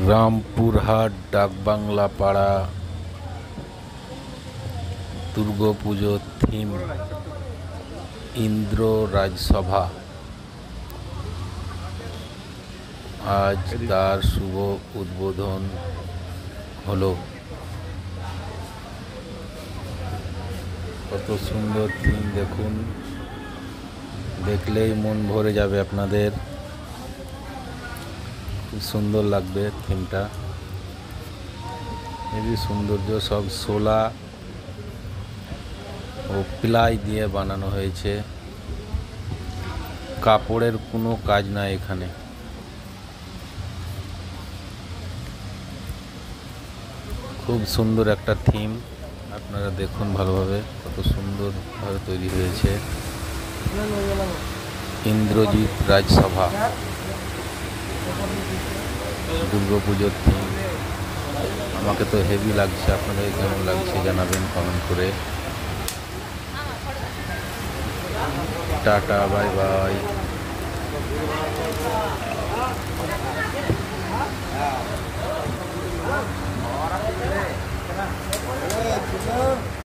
রামপুরহাট ডাকবাংলা পাড়া দুর্গাপুজো থিম ইন্দ্র রাজসভা। আজ তার শুভ উদ্বোধন হলো। কত সুন্দর থিম দেখুন, দেখলেই মন ভরে যাবে আপনাদের। খুব সুন্দর লাগবে থিমটা, হেবি সৌন্দর্য। সব শোলা ও প্লাই দিয়ে বানানো হয়েছে, কাপড়ের কোনো কাজ নাই এখানে। খুব সুন্দর একটা থিম, আপনারা দেখুন ভালোভাবে কত সুন্দরভাবে তৈরি হয়েছে। ইন্দ্রজিৎ রাজসভা দুর্গাপুজোর থিম। আমাকে তো হেভি লাগছে, আপনাদের কেমন লাগছে জানাবেন কমেন্ট করে। Tata, bye bye.